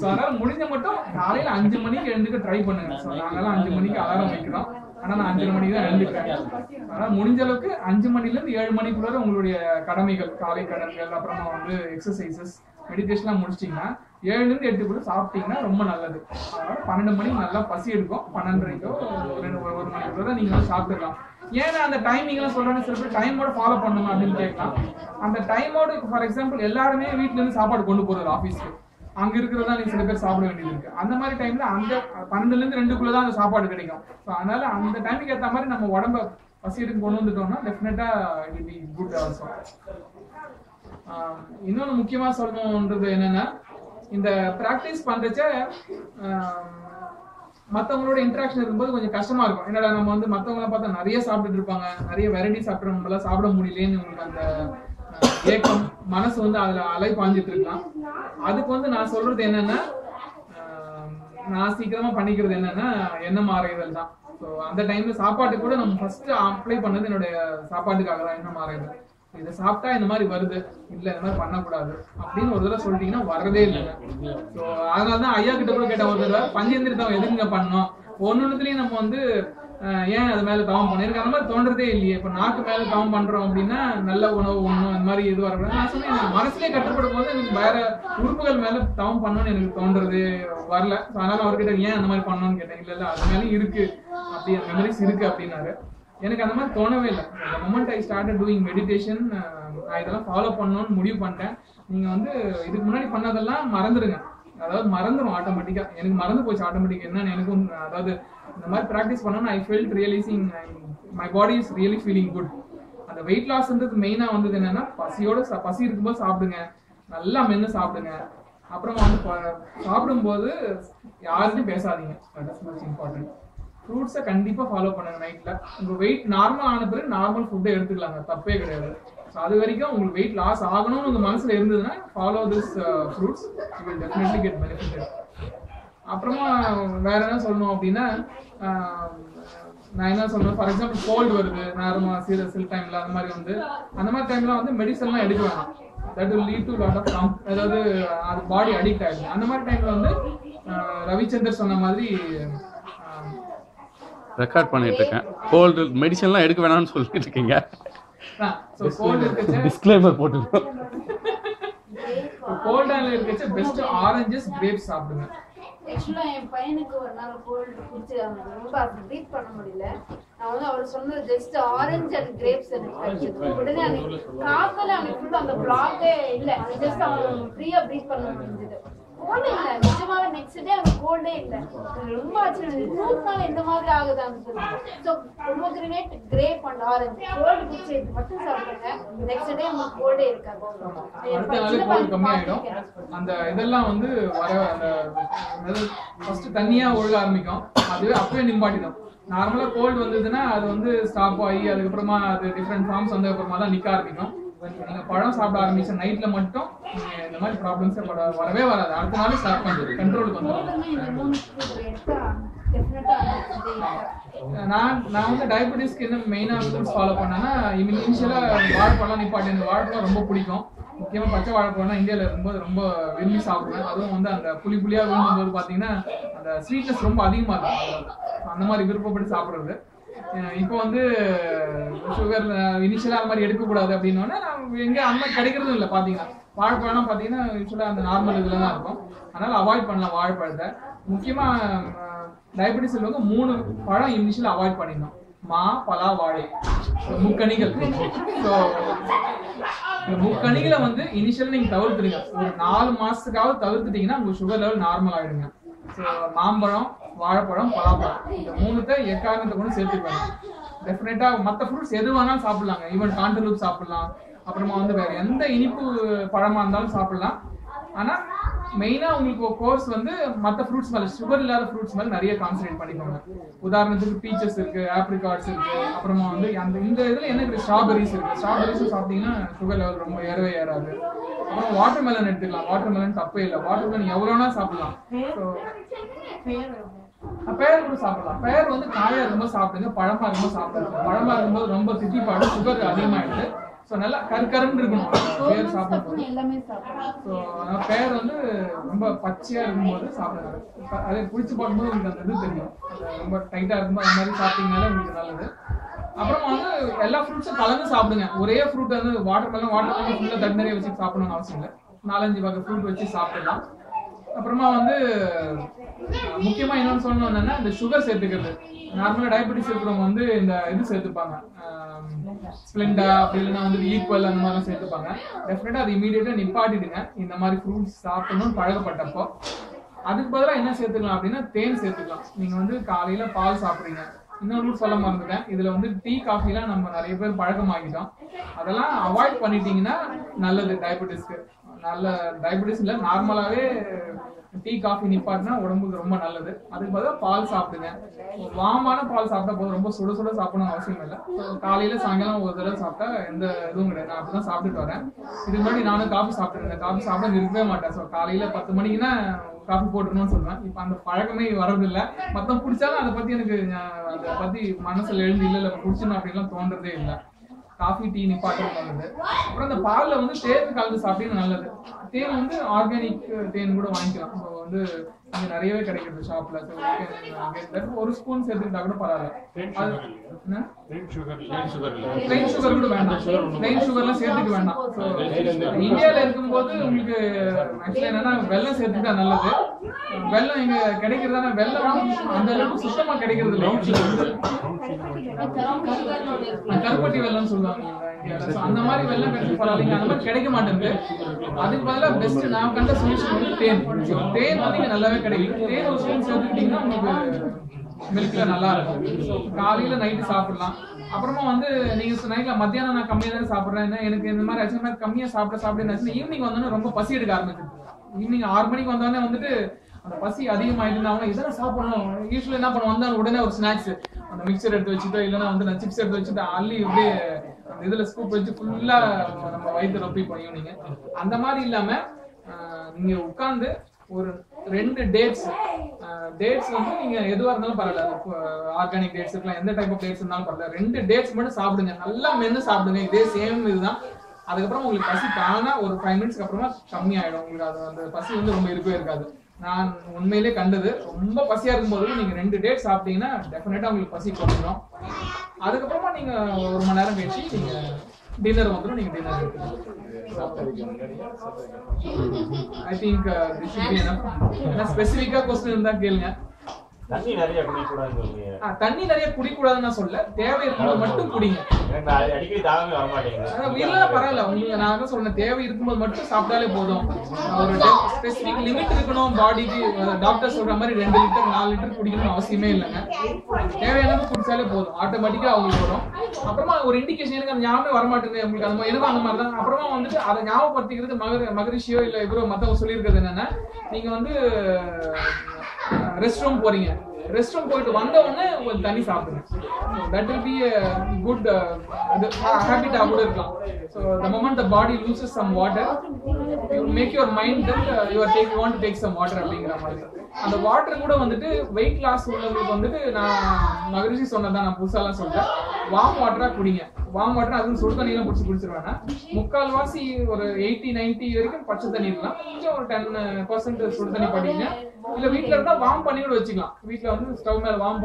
அதனால முடிஞ்ச மட்டும் காலையில 5 மணிக்கு எழுந்துக்க ட்ரை பண்ணுங்க. நாங்கெல்லாம் 5 மணிக்கு அலாரம் வைக்கிறோம், ஆனா நான் 5:30 மணிக்கு தான் எழுந்துக்கிறேன். அதனால முடிஞ்ச அளவுக்கு 5 மணில இருந்து 7 மணிக்குள்ள உங்களுடைய கடமைகள், காலை கடன்கள், அப்புறமா வந்து எக்ஸசைசஸ், மெடிடேஷன்லாம் முடிச்சிட்டீங்கன்னா 7 to 8 சாப்பிட்டீங்கன்னா ரொம்ப நல்லது. அதனால 12 மணிக்கு நல்லா பசி எடுக்கும். 12:30க்கோ 1 மணிக்குள்ள தான் நீங்க சாப்பிடலாம். ஏன்னா அந்த டைமிங் எல்லாம் சொல்றாங்க, சில பேர் டைமோட ஃபாலோ பண்ணணும் அப்படின்னு கேட்கலாம். அந்த டைமோட ஃபார் எக்ஸாம்பிள் எல்லாருமே வீட்டுல இருந்து சாப்பாடு கொண்டு போறது ஆபீஸ்க்கு, அங்க இருக்கிறதா நீங்க சில பேர் சாப்பிட வேண்டியது இருக்கு. அந்த மாதிரி டைம்ல அந்த 12 to 2 தான் அந்த சாப்பாடு கிடைக்கும். ஸோ அதனால அந்த டைமுக்கு ஏற்ற மாதிரி நம்ம உடம்ப பசி எடுத்து கொண்டு வந்துட்டோம்னா டெஃபினட்டா இட் பி குட் ஆல்சோ. இன்னொன்னு முக்கியமா சொல்லணும்ன்றது என்னன்னா, இந்த பிராக்டிஸ் பண்றச்ச மற்றவங்களோட இன்ட்ராக்ஷன் இருக்கும்போது கொஞ்சம் கஷ்டமா இருக்கும். என்னடா நம்ம வந்து மற்றவங்கள பார்த்தா நிறைய சாப்பிட்டுட்டு இருப்பாங்க, நிறைய வெரைட்டி சாப்பிட்றோம், நம்மளால சாப்பிட முடியலன்னு உங்களுக்கு அந்த ஏக்கம் மனசு வந்து அதுல அலை பாஞ்சிட்டு இருக்கலாம். அதுக்கு வந்து நான் சொல்றது என்னன்னா, நான் சீக்கிரமா பண்ணிக்கிறது என்னன்னா எண்ணெய் மாறுதல் தான். ஸோ அந்த டைம்ல சாப்பாட்டு கூட நம்ம ஃபர்ஸ்ட் அப்ளை பண்ணது என்னுடைய சாப்பாட்டுக்காக தான், எண்ணெய் மாறுதல். இதை சாப்பிட்டா இந்த மாதிரி வருது, இல்ல இந்த மாதிரி பண்ணக்கூடாது அப்படின்னு ஒரு தடவை சொல்லிட்டீங்கன்னா வரதே இல்லைங்க. ஸோ அதனாலதான் ஐயா கிட்ட கூட கேட்ட ஒரு தடவை, பஞ்சேந்திரியம் எதுங்க பண்ணோம், ஒன்னொன்னுலயும் நம்ம வந்து ஏன் அது மேல தவம் பண்ண, எனக்கு அந்த மாதிரி தோன்றதே இல்லையே. இப்ப நாக்கு மேல தவம் பண்றோம் அப்படின்னா நல்ல உணவு ஒண்ணும் அந்த மாதிரி இது வரக்கூடாது. நான் சொன்னேன், எனக்கு மனசுலயே கட்டுப்படும் போது எனக்கு வேற உறுப்புகள் மேல தவம் பண்ணணும்னு எனக்கு தோன்றது வரல. அதனால அவர்கிட்ட ஏன் அந்த மாதிரி பண்ணணும்னு கேட்டேன். இல்ல இல்ல அது மேலேயும் இருக்கு, அப்படி மெமரிஸ் இருக்கு அப்படின்னாரு. எனக்கு அந்த மாதிரி தோணவே இல்லை. அந்த moment I started doing meditation, நான் இதெல்லாம் ஃபாலோ பண்ணணும்னு முடிவு பண்ணிட்டேன். நீங்க வந்து இதுக்கு முன்னாடி பண்ணதெல்லாம் மறந்துடுங்க, அதாவது மறந்துடும் ஆட்டோமேட்டிக்கா. எனக்கு மறந்து போச்சு ஆட்டோமேட்டிக் என்னன்னு. எனக்கும் அதாவது இந்த மாதிரி ப்ராக்டிஸ் பண்ணோம்னா I felt realising my body is really feeling good. அந்த வெயிட் லாஸ்ன்றது மெயினா வந்தது என்னன்னா, பசி இருக்கும்போது சாப்பிடுங்க, நல்லா மென்னு சாப்பிடுங்க. அப்புறமா வந்து சாப்பிடும்போது யாருக்கும் பேசாதீங்க, தட் இஸ் மச் இம்பார்ட்டன்ட். ஃப்ரூட்ஸை கண்டிப்பா ஃபாலோ பண்ணுங்க. நைட்ல உங்க வெயிட் நார்மல் ஆன பிறகு நார்மல் ஃபுட்டை எடுத்துக்கலாங்க, தப்பே கிடையாது. ஸோ அது வரைக்கும் உங்களுக்கு வெயிட் லாஸ் ஆகணும்னு உங்க மனசுல இருந்ததுன்னா follow this fruits, you will definitely get benefit. அப்புறமா வேற என்ன சொல்லணும் அப்படின்னா, நான் என்ன சொல்றேன், ஃபார் எக்ஸாம்பிள் கோல்டு வருது நார்மலா சில டைம்ல, அந்த மாதிரி டைம்ல வந்து மெடிசன்லாம் எடுக்க வேணாம். That will lead to lot of அதாவது அது பாடி அடிக்ட் ஆயிடுது. அந்த மாதிரி டைம்ல வந்து ரவிச்சந்தர் சொன்ன மாதிரி ரெக்கார்ட் பண்ணிட்டு இருக்கேன். கோல்டு மெடிசன்லாம் எடுக்க வேணாம்னு சொல்லிட்டு இருக்கீங்க. டிஸ்க்ளைமர் போட்டுருக்கோம். கோல்டால இருக்கச்ச பெஸ்ட் ஆரஞ்சஸ், கிரேப்ஸ் சாப்பிடுங்க. ஆக்சுவலா என் பையனுக்கு ஒரு நாள் கோல்டு குடிச்சு ரொம்ப ப்ரீத் பண்ண முடியல. நான் வந்து அவர் சொன்னது ஜஸ்ட் ஆரஞ்சு அண்ட் கிரேப்ஸ் எனக்கு கிடைச்சது. உடனே அன்னைக்கு காக்கல அன்னைக்கு ஃபுல்லா அந்த பிளாக்கே இல்லை, ஜஸ்ட் அவன் ஃப்ரீயா ப்ரீத் பண்ண முடிஞ்சது. கோல்டே இல்ல, நிஜமாவே நெக்ஸ்ட் டே அந்த கோல்டே இல்ல. ரொம்ப ஆச்சரியம், ஃப்ரூட்னால இந்த மாதிரி ஆகுதான்னு சொல்லி. So pomegranate, grape and orange cold குடிச்சு மட்டும் சாப்பிடுங்க, நெக்ஸ்ட் டே உங்களுக்கு கோல்டே இருக்காது. அடுத்த நாளே கோல்டு கம்மியாயிடும். அந்த இதெல்லாம் வந்து வர அந்த ஃபர்ஸ்ட் தண்ணியா ஒழுக ஆரம்பிக்கும், அதுவே அப்பவே நிப்பாட்டிடும். நார்மலா கோல்டு வந்ததுன்னா அது வந்து ஸ்டாப் ஆகி அதுக்கப்புறமா அது டிஃப்ரெண்ட் ஃபார்ம்ஸ் வந்ததுக்கு அப்புறமா தான் நிக்க ஆரம்பிக்கும். நீங்க பழம் சாப்பிட ஆரம்பிச்ச நைட்ல மட்டும் இந்த மாதிரி ப்ராப்ளம்ஸ் வரவே வராது. அடுத்த நாளே ஸ்டார்ட் பண்ணுறது கண்ட்ரோலுக்கு வந்துடும். நான் வந்து டயபெட்டிஸ்க்கு என்ன மெயினா ஃப்ரூட்ஸ் ஃபாலோ பண்ணேன்னா, இனிஷியலா வாழைப்பழம் நிப்பாட்டி. எனக்கு வாழைப்பழம் ரொம்ப பிடிக்கும், முக்கியமா பச்சை வாழைப்பழம்னா இந்தியாவில இருக்கும்போது ரொம்ப விரும்பி சாப்பிடுவேன். அதுவும் வந்து அந்த புளியா விரும்பும்போது பாத்தீங்கன்னா அந்த ஸ்வீட்னஸ் ரொம்ப அதிகமா இருக்கும், அந்த மாதிரி விருப்பப்பட்டு சாப்பிடுறது. இப்போ வந்து சுகர் இனிஷியலா அந்த மாதிரி எடுக்கக்கூடாது அப்படின்னோன்னா எங்க அந்த மாதிரி கிடைக்கிறதும் இல்லை. பாத்தீங்கன்னா வாழைப்பழம்லாம் பார்த்தீங்கன்னா யூஸ்வலாக அந்த நார்மல் இதில் தான் இருக்கும். அதனால அவாய்ட் பண்ணலாம் வாழைப்பழத்தை. முக்கியமாக டயபெட்டிஸ் உள்ளவங்க 3 பழம் இனிஷியல் அவாய்ட் பண்ணிடணும். மா, பலா, வாழை, முக்கணிகள். ஸோ இந்த முக்கணிகளை வந்து இனிஷியல் நீங்க தவிர்த்துடுங்க. ஒரு 4 மாசத்துக்காவது தவிர்த்துட்டீங்கன்னா உங்க சுகர் லெவல் நார்மல் ஆயிடுங்க. ஸோ மாம்பழம், வாழைப்பழம், பலாப்பழம் இந்த 3த்தை எக்காரணத்தை கொண்டு சேர்த்துக்குவாங்க. டெஃபினட்டா மற்ற ஃப்ரூட்ஸ் எது வேணாலும் சாப்பிடலாங்க. ஈவன் காண்டலூப் சாப்பிடலாம். அப்புறமா வந்து வேற எந்த இனிப்பு பழமா இருந்தாலும் சாப்பிடலாம். ஆனா மெயினா உங்களுக்கு கோர்ஸ் வந்து மற்ற ஃப்ரூட்ஸ் மேல, சுகர் இல்லாத ஃப்ரூட்ஸ் மேல நிறைய கான்சன்ட்ரேட் பண்ணிக்கோங்க. உதாரணத்துக்கு பீச்சஸ் இருக்கு, ஆப்ரிகாட்ஸ் இருக்கு, அப்புறமா வந்து அந்த இந்த இதுல என்ன இருக்கு, ஸ்ட்ராபெரிஸ் இருக்கு. ஸ்ட்ராபெரிஸும் சாப்பிட்டீங்கன்னா சுகர் லெவல் ரொம்ப ஏறவே ஏறாது. அப்புறம் வாட்டர் மெலன் எடுத்துக்கலாம். வாட்டர் மெலன் தப்பே இல்லை. வாட்டர் மெலன் எவ்வளோனா சாப்பிடலாம். ஸோ பேர் கூட சாப்பிடலாம். பேர் வந்து காயா இருக்கும்போது சாப்பிடுங்க, பழமா இருக்கும்போது சாப்பிடுங்க. பழமா இருக்கும்போது ரொம்ப திட்டிப்பாடு, சுகர் அதிகமாயிடுது. ஸோ நல்லா கருன்னு இருக்கணும் பேர் சாப்பிடும்போது. ஸோ பேர் வந்து ரொம்ப பச்சையா இருக்கும்போது சாப்பிடுங்க. அதே குடிச்சு பார்க்கும்போது உங்களுக்கு அந்த இது தெரியும். ரொம்ப டைட்டா இருக்கும்போது அந்த மாதிரி சாப்பிட்டீங்கனாலே உங்களுக்கு நல்லது. அப்புறமா வந்து எல்லா ஃப்ரூட்ஸும் கலந்து சாப்பிடுங்க. ஒரே ஃப்ரூட் வந்து வாட்டர் மெலன் ஃபுல்லாக தண்ணி நிறைய வச்சு சாப்பிடணும்னு அவசியம் இல்லை. 4-5 வகை ஃப்ரூட் வச்சு சாப்பிடலாம். அப்புறமா வந்து முக்கியமா என்னன்னு சொல்லணும்னா இந்த சுகர் சேர்த்துக்கிறது. நார்மலா டயபெட்டிஸ் இருக்கிறவங்க வந்து இந்த இது சேர்த்துப்பாங்க, ஸ்ப்ளெண்டா அப்படி இல்லைன்னா வந்து ஈக்குவல் அந்த மாதிரிலாம் சேர்த்துப்பாங்க. டெஃபினட்டா அது இமீடியட்டா நிப்பாட்டிடுங்க. இந்த மாதிரி ஃப்ரூட்ஸ் சாப்பிடணும்னு பழகப்பட்டப்போ அதுக்கு பதிலாக என்ன சேர்த்துக்கலாம் அப்படின்னா தேன் சேர்த்துக்கலாம். நீங்க வந்து காலையில பால் சாப்பிடுறீங்க. இன்னொரு சொல்ல மறந்துட்டேன், இதுல வந்து டீ காஃபிலாம் நம்ம நிறைய பேர் பழக்கமாகிட்டோம். அதெல்லாம் அவாய்ட் பண்ணிட்டீங்கன்னா நல்லது டயபெட்டிஸ்க்கு. நல்ல டயபெட்டிஸ் இல்லை, நார்மலாவே டீ காஃபி நிப்பாட்டினா உடம்புக்கு ரொம்ப நல்லது. அதுக்கு பதிலாக பால் சாப்பிடுங்க. வாமான பால் சாப்பிட்டா போதும், ரொம்ப சுட சுட சாப்பிடணும் அவசியம் இல்லை. காலையில சாயங்காலம் ஒரு தடவை சாப்பிட்டா எந்த இதுவும் கிடையாது. நான் அப்படிதான் சாப்பிட்டுட்டு வரேன். இதுக்கு முன்னாடி நானும் காஃபி சாப்பிட்டுருந்தேன். காஃபி சாப்பிட இருக்கவே மாட்டேன். ஸோ காலையில 10 மணிக்குன்னா காஃபி போட்டுருணும்னு சொல்லுவேன். இப்போ அந்த பழக்கமே வர்றதில்லை. மொத்தம் குடிச்சாலும் அதை பத்தி எனக்கு அதை பத்தி மனசுல எழுந்து இல்லை குடிச்சணும் அப்படின்லாம் தோன்றதே இல்லை. காஃபி டீ நிப்பாட்டம் நல்லது. அப்புறம் அந்த பாலில் வந்து தேன் கலந்து சாப்பிட்டீங்கன்னா நல்லது. தேன் வந்து ஆர்கானிக் தேன் கூட வாங்கிக்கலாம். ஸோ வந்து இங்கே நிறையவே கிடைக்கிறது ஷாப்ல. ஒரு ஸ்பூன் சேர்த்துக்கிட்டா கூட பரவாயில்ல. பிளைன் சுகர் கூட வேண்டாம். பிளைன் சுகர்லாம் சேர்த்துக்க வேண்டாம். இந்தியாவில் இருக்கும்போது உங்களுக்கு ஆக்சுவலா என்னன்னா வெல்லம் சேர்த்துக்கிட்டா நல்லது. வெல்லம் இங்க கிடைக்கிறதான வெல்லம் அந்த அளவுக்கு சுத்தமா கிடைக்கிறது இல்லை. கருப்பட்டி வெல்லம் சொல்லுவாங்க அந்த மாதிரி வெல்லம் கிடைச்சி பரவாயில்லைங்க. அந்த மாதிரி கிடைக்க மாட்டேங்குது. அதுக்கு பதிலாக பெஸ்ட் நான் கண்ட சொல்யூஷன் வந்து தேன். தேன் வந்து இங்க நல்லாவே கிடைக்கும். தேன் ஒரு ஸ்பூன் சேர்த்துக்கிட்டீங்கன்னா உங்களுக்கு மில்க்ல நல்லா இருக்கும். காலையில நைட்டு சாப்பிடலாம். அப்புறமா வந்து நீங்க நைட்ல மத்தியானம் நான் கம்மியா தான் சாப்பிடுறேன், எனக்கு இந்த மாதிரி ஆச்சு கம்மியா சாப்பிட ஈவினிங் வந்தோடனே ரொம்ப பசி எடுக்க ஆரம்பிச்சிருக்கு. ஈவினிங் 6 மணிக்கு வந்தோடனே வந்துட்டு அந்த பசி அதிகமாயிட்டு இதெல்லாம் சாப்பிடணும். யூஸ்வலி என்ன பண்ணுவோம், வந்தாலும் உடனே ஒரு ஸ்நாக்ஸ் அந்த மிக்சர் எடுத்து வச்சுட்டோ இல்லைன்னா வந்து நான் சிப்ஸ் எடுத்து வச்சுட்டு அள்ளி இப்படியே அந்த இதுல ஸ்கூப் வச்சு ஃபுல்லா நம்ம வயிற்று ரொப்பிப்போம் ஈவினிங். அந்த மாதிரி இல்லாம நீங்க உட்கார்ந்து ஒரு 2 டேட்ஸ் வந்து நீங்க எதுவா இருந்தாலும் பரவாயில்ல, ஆர்கானிக் டேட்ஸ் இருக்கலாம், எந்த டைப் ஆஃப் டேட்ஸ் இருந்தாலும் பரவாயில்ல, 2 டேட்ஸ் மட்டும் சாப்பிடுங்க. நல்லா மென்னு சாப்பிடுங்க. இதே சேம் இதுதான். அதுக்கப்புறம் உங்களுக்கு பசி தானா ஒரு 5 மினிட்ஸ்க்கு அப்புறமா கம்மி ஆயிடும். உங்களுக்கு அது அந்த பசி வந்து ரொம்ப இருக்கவே இருக்காது. நான் உண்மையிலே கண்டது, ரொம்ப பசியா இருக்கும்போது நீங்க 2 டேட் சாப்பிட்டீங்கன்னா டெஃபினட்டா உங்களுக்கு பசி குறைஞ்சிடும். அதுக்கப்புறமா நீங்க 1 மணி நேரம் கழிச்சு நீங்க டின்னர் வந்துடும். நீங்க dinner I think this should be enough. ஸ்பெசிஃபிக்கா क्वेश्चन இருந்தா கேளுங்க. தண்ணி நிறைய குடிக்கூடாதுன்னு சொல்லுங்க. தண்ணி நிறைய குடிக்கூடாதுன்னு நான் சொல்ல, தேவை இருக்கும்போது மட்டும் குடிங்க. அடிக்கடி தாகமே வர மாட்டேங்குது. இல்ல பரவாயில்ல, உங்களுக்கு நான் தான் சொல்றேன், தேவை இருக்கும்போது மட்டும் சாப்பிட்டாலே போதும். ஒரு ஸ்பெசிபிக் லிமிட் இருக்கணும் பாடிக்கு. டாக்டர் சொல்ற மாதிரி 2 லிட்டர் 4 லிட்டர் குடிக்கணும்னு அவசியமே இல்லைங்க. தேவையானது குடிச்சாலே போதும், ஆட்டோமேட்டிக்கா அவங்களுக்கு வரும். அப்புறமா ஒரு இண்டிகேஷன் எனக்கு அந்த ஞாபகம் வரமாட்டேங்குது உங்களுக்கு அந்த எனக்கு அந்த மாதிரி தான். அப்புறமா வந்துட்டு அதை ஞாபகப்படுத்திக்கிறது மகரிஷியோ இல்ல இவரோ மத்தவங்க சொல்லியிருக்கிறது என்னன்னா, நீங்க வந்து ரெஸ்ட் ரூம் போறீங்க, ரெஸ்ட் ரூம் போயிட்டு வந்த உடனே உங்களுக்கு தண்ணி சாப்பிடுங்க. That will be a good habit ஆ கூட இருக்கலாம். So the moment the body loses some water, you make your mind that you want to take some water அப்படிங்கிற மாதிரி. அந்த வாட்டர் கூட வந்துட்டு வெயிட் லாஸ் உள்ளவங்களுக்கு வந்துட்டு நான் மகரிஷி சொன்னதான், நான் புதுசாலாம் சொல்றேன், வார்ம் வாட்டரா குடிங்க. வார்ம் வாட்டர் அதுவும் சுடு தண்ணியெல்லாம் பிடிச்சி குடிச்சிருவேன்னா முக்கால்வாசி ஒரு 80-90 வரைக்கும் பச்சை தண்ணி இருக்கலாம். கொஞ்சம் ஒரு 10% சுடு தண்ணி படிங்க. இல்ல வீட்டுல இருந்தா வார்ம் பண்ணி கூட வச்சுக்கலாம். வீட்டுல வந்து ஸ்டவ் மேல வார்ம்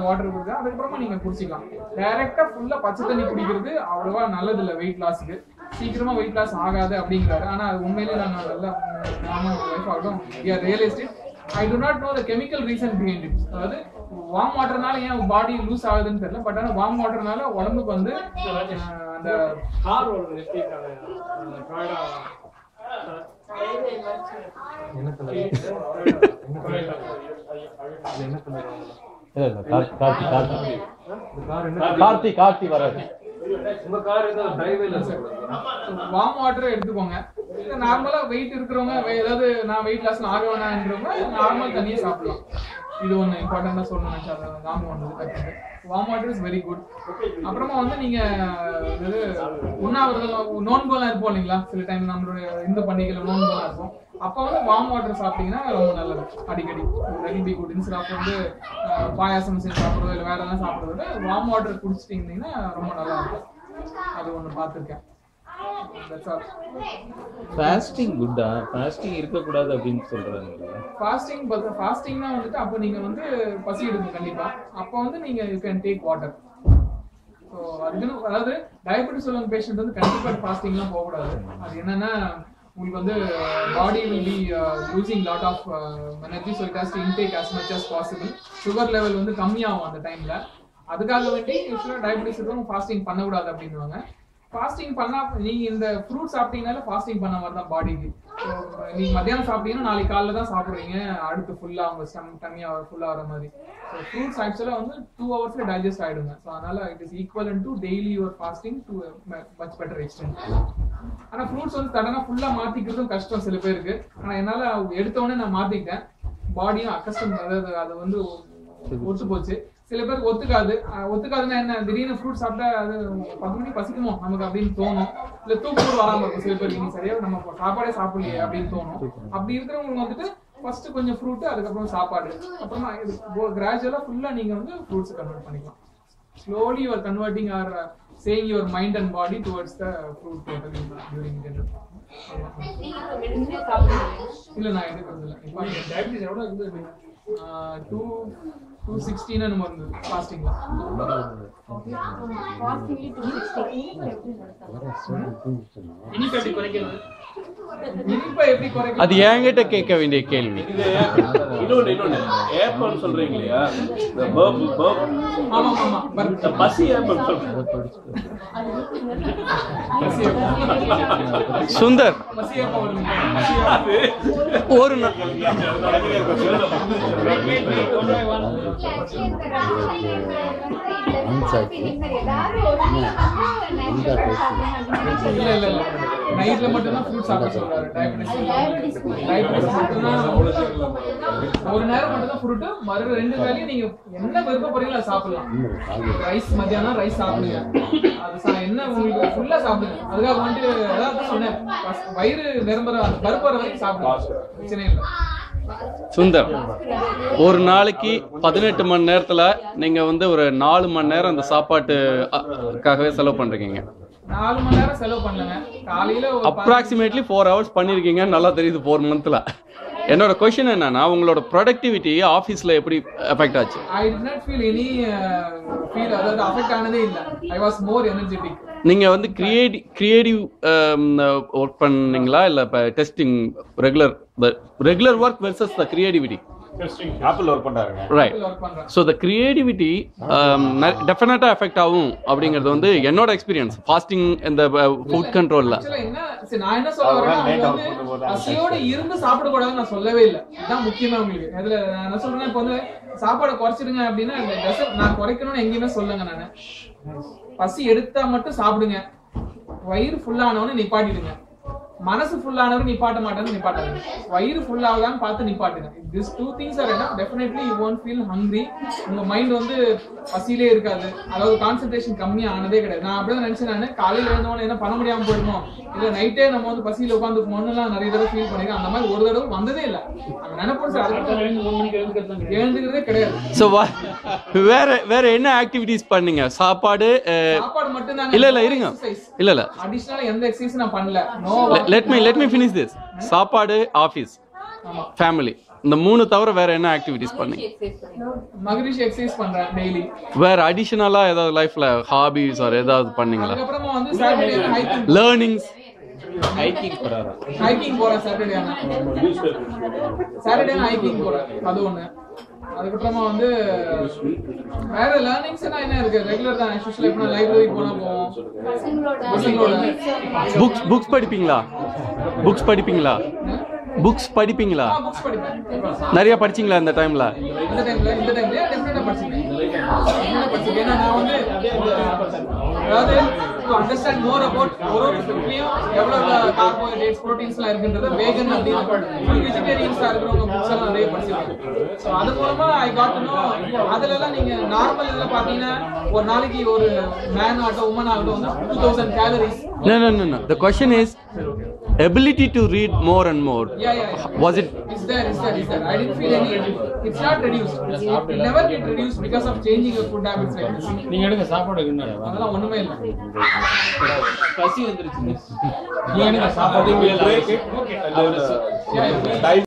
வாட்டர் குடிச்சா அதுக்கப்புறமா நீங்க குடிச்சிக்கலாம். டைரக்டா ஃபுல்லா பச்சை தண்ணி குடிக்கிறது அவ்வளவா நல்லது இல்ல வெயிட் லாஸ்க்கு. சீக்கிரமா வெயிட் லாஸ் ஆகாது அப்படிங்கிறாரு. ஆனா அது உண்மையிலே நாங்கள் நல்லா நானும் லைஃப் ஆகட்டும் realised I do not know the chemical reason behind it. அதாவது வார்ம் வாட்டர்னால ஏன் பாடி லூஸ் ஆகுதுன்னு தெரியல. பட் ஆனால் வார்ம் வாட்டர்னால உடம்புக்கு வந்து அந்த கார்த்தி வராது. வார்ம் வாட்டர் எடுத்துக்கோங்க. நார்மலா வெயிட் இருக்கிறவங்க ஏதாவது நான் வெயிட் லாஸ் ஆக வேணான்றவங்க நார்மல் தண்ணியே சாப்பிடலாம். இது ஒன்று இம்பார்ட்டண்டா சொல்லணும்னு நினைச்சா நாம ஒன்று warm water is very good. அப்புறமா வந்து நீங்க இது உண்ணாவிரதம் நோன்பெல்லாம் இருப்போம் இல்லைங்களா, சில டைம் நம்மளுடைய இந்து பண்டிகையில நோன்பெல்லாம் இருக்கும். அப்போ வந்து வார்ம் வாட்டர் சாப்பிட்டீங்கன்னா ரொம்ப நல்லது. அடிக்கடி very be good. Instead of வந்து பாயாசம் செஞ்சு சாப்பிடுறது இல்லை வேற எல்லாம் சாப்பிடுறது வார்ம் வாட்டர் குடிச்சிட்டீங்கன்னா ரொம்ப நல்லா இருக்கும். அது ஒன்று பார்த்துருக்கேன். ஃபாஸ்டிங் குட்டா? ஃபாஸ்டிங் இருக்க கூடாது அப்படின்னு சொல்றாங்க. ஃபாஸ்டிங்னா வந்துட்டு அப்போ நீங்க வந்து பசி எடுக்கும் கண்டிப்பா. அப்போ வந்து நீங்க you can take water. So அதுக்குன்னு அதாவது டயபெட்டிஸ் உள்ள பேஷண்ட் வந்து கண்டிப்பா ஃபாஸ்டிங்லாம் போகக்கூடாது. அது என்னன்னா உங்களுக்கு வந்து body will be losing lot of energy. So it has to intake as much as possible. Sugar level வந்து கம்மியாகும் அந்த டைம்ல. அதுக்காக வேண்டி யூஸ்வலாக டயபெட்டிஸ் இருக்கவங்க ஃபாஸ்டிங் பண்ணக்கூடாது அப்படின்னுவாங்க. ஃபாஸ்டிங் பண்ணா நீங்க இந்த ஃப்ரூட் சாப்பிட்டீங்கனால ஃபாஸ்டிங் பண்ண மாதிரி தான் பாடிக்கு. நீங்க மத்தியானம் சாப்பிட்டீங்கன்னா நாளைக்கு காலைல தான் சாப்பிடுறீங்க, அடுத்து ஃபுல்லா உங்க தண்ணியா ஃபுல்லா வர மாதிரி. ஸோ ஃப்ரூட்ஸ் ஆக்சுவலா வந்து 2 hours டைஜஸ்ட் ஆயிடுங்க. ஸோ அதனால it is equivalent to daily your fasting to much better extent. ஆனா ஃப்ரூட்ஸ் வந்து சடனா ஃபுல்லா மாத்திக்கிறதும் கஷ்டம் சில பேருக்கு. ஆனா என்னால எடுத்தோடனே நான் மாத்திக்கிட்டேன். பாடியும் அக்கஸ்டம், அதாவது அது வந்து ஒத்து போச்சு. சில பேருக்கு ஒத்துக்காதுன்னா என்ன, திடீர்னு ஃப்ரூட் சாப்பிட்டா அது 10 மணிக்கு பசிக்குமோ நமக்கு அப்படின்னு தோணும். இல்ல தூக்கம் வராம இருக்கும் சில பேருக்கு, நீங்க சரியா நம்ம சாப்பாடே சாப்பிடலையே அப்படின்னு தோணும். அப்படி இருக்கிறவங்களுக்கு வந்துட்டு ஃபர்ஸ்ட் கொஞ்சம் ஃப்ரூட், அதுக்கப்புறம் சாப்பாடு, அப்புறமா கிராஜுவலா ஃபுல்லா நீங்க வந்து ஃப்ரூட்ஸ் கன்வெர்ட் பண்ணிக்கலாம். Slowly you are converting are saying your mind and body towards the fruit during dinner. இல்ல நான் எடுக்கிறது இல்லை. இப்போ டயபிட்டிஸ் எவ்வளவு இருக்குது? 216 நம்ம இருந்தது ஃபாஸ்டிங்ல. இனிப்பு எப்படி குறைக்கிறது? இனிப்பை எப்படி குறைக்கிறது? அது என்கிட்ட கேட்க வேண்டிய கேள்வி. இன்னொன்னு ஏப்பம் சொல்றீங்க இல்லையா? இந்த பர்ப் ஆமா ஆமா பசி ஏப்பம் சொல்றீங்க. சுந்தர் பசி ஏப்பம் வருது. ஒரு இல்ல நைட்ல மட்டும் தான் ஃப்ரூட் சாப்பிட சொல்றாரு. டயபெட்டிஸ் மட்டும்தான் ஒரு நேரம் மட்டும் தான் ஃப்ரூட். மறு 2 வேளையும் நீங்க என்ன விருப்பப்படுறீங்களோ அதை சாப்பிடலாம். ரைஸ் மத்தியானம் ரைஸ் சாப்பிடுங்க, அது என்ன உங்களுக்கு ஃபுல்லா சாப்பிடுங்க. அதுக்காக வந்துட்டு அதான் சொன்னேன், வயிறு நிரம்புற பருப்பு வர வரைக்கும் சாப்பிடலாம், பிரச்சனை இல்லை. சுந்தர், ஒரு நாளைக்கு 18 மணி நேரத்துல நீங்க வந்து ஒரு 4 மணி நேரம் அந்த சாப்பாட்டுக்காகவே செலவு பண்றீங்க. 4 மணி நேரம் செலவு பண்ணலங்க. காலையில அப்ராக்சிமேட்லி 4 hours பண்ணிருக்கீங்க, நல்லா தெரியுது 4 monthல. என்னோட क्वेश्चन என்னன்னா, உங்களோட ப்ரொடக்டிவிட்டி ஆபீஸ்ல எப்படி எஃபெக்ட் ஆச்சு? I did not feel any அதாவது அஃபெக்ட் ஆனதே இல்ல. I was more energetic. நீங்க வந்து கிரியேட்டிவ் ஒர்க் பண்ணீங்களா இல்ல testing regular work versus the creativity? Apple work பண்றாருங்க. Right. So the creativity definitely effect ஆகும் அப்படிங்கிறது வந்து என்னோட எக்ஸ்பீரியன்ஸ் ஃபாஸ்டிங் இந்த ஃபுட் கண்ட்ரோல்ல. நான் என்ன சொல்ல வரேன்னா, பசியோட இருந்து சாப்பிடக்கூடாதுன்னு நான் சொல்லவே இல்லை. இதுதான் முக்கியமா உங்களுக்கு. அதுல நான் என்ன சொல்றேன்னா, இப்போ வந்து சாப்பாடை குறைச்சிடுங்க அப்படின்னா நான் குறைக்கணும்னு எங்கேயுமே சொல்லுங்க. நானு பசி எடுத்தா மட்டும் சாப்பிடுங்க, வயிறு ஃபுல்லானவனு நிப்பாட்டிடுங்க. மனசு ஃபுல்லானவரு நிப்பாட்ட மாட்டேன்னு நிப்பாட்டாங்க. வயிறு ஃபுல் ஆகலான்னு பார்த்து நிப்பாட்டுங்க. These 2 things are enough. Definitely you won't feel hungry. உங்க மைண்ட் வந்து பசியிலே இருக்காது. அதாவது கான்சென்ட்ரேஷன் கம்மியா ஆனதே கிடையாது. நான் அப்படிதான் நினைச்சேன். நான் காலையில எழுந்தவன என்ன பண்ண முடியாம போயிடுமோ, இல்ல நைட்டே நம்ம வந்து பசியில உட்காந்துக்குமோன்னு நிறைய தடவை ஃபீல் பண்ணிருக்கேன். அந்த மாதிரி ஒரு தடவை வந்ததே இல்லை. அந்த நினைப்பு எழுந்துக்கிறதே கிடையாது. ஸோ வேற என்ன ஆக்டிவிட்டிஸ் பண்ணீங்க? சாப்பாடு மட்டும் தான். இல்ல இருங்க, இல்ல அடிஷனலா எந்த எக்ஸசைஸ் நான் பண்ணல. let me finish this. சாப்பாடு, ஆபீஸ், ஃபேமிலி, இந்த 3 தவிர வேற என்ன ஆக்டிவிட்டிஸ் பண்ணீங்க? மகரிஷி எக்ஸசைஸ் பண்றேன் டெய்லி. வேற அடிஷனலா ஏதாவது லைஃப்ல ஹாபிஸ் ஆர் ஏதாவது பண்ணீங்களா? அதுக்கப்புறமா வந்து சாட்டர்டே ஹைக்கிங். லேர்னிங்ஸ் ஹைக்கிங் போறாரா? ஹைக்கிங் போறேன் சாட்டர்டே ஆனா. சாட்டர்டே ஹைக்கிங் போறேன். அது ஒண்ணு. அதுக்கப்புறமா வந்து வேற லேர்னிங்ஸ் என்ன இருக்கு? ரெகுலர் தான். யூசுவலா இப்ப லைப்ரரி போனா போவோம். புக்ஸ் படிப்பீங்களா? புக்ஸ் படிப்பீங்களா? புக்ஸ் படிப்பீங்களா? புக்ஸ் படிப்பேன். நிறைய படிச்சீங்களா இந்த டைம்ல? இந்த டைம்ல டெஃபினட்டா படிச்சிருக்கேன். ஏன்னா நான் வந்து அதாவது to understand more about ஒரு ஃபுட்லயும் எவ்வளவு கார்போஹைட்ரேட்ஸ் புரோட்டீன்ஸ்லாம் இருக்குன்றத வேகன் அப்படின ஃபுல் வெஜிடேரியன்ஸா இருக்கிறவங்க புக்ஸ் எல்லாம் நிறைய படிச்சிருக்கேன். சோ அது மூலமா ஐ காட் டு நோ. அதுல எல்லாம் நீங்க நார்மல் இதுல பாத்தீங்கன்னா ஒரு நாளைக்கு ஒரு மேன் ஆகட்டும் உமன் ஆகட்டும் 2000 calories. No. The question is ability to read more and more. Yeah. Was it? It's there. I didn't feel any. It's not reduced. It never get reduced because of changing your food habits like this. நீங்க எடுக்க சாப்பாடு என்னடா? அதெல்லாம் ஒண்ணுமே இல்ல. பசி வந்துருச்சு. நீங்க எடுக்க சாப்பாடு dive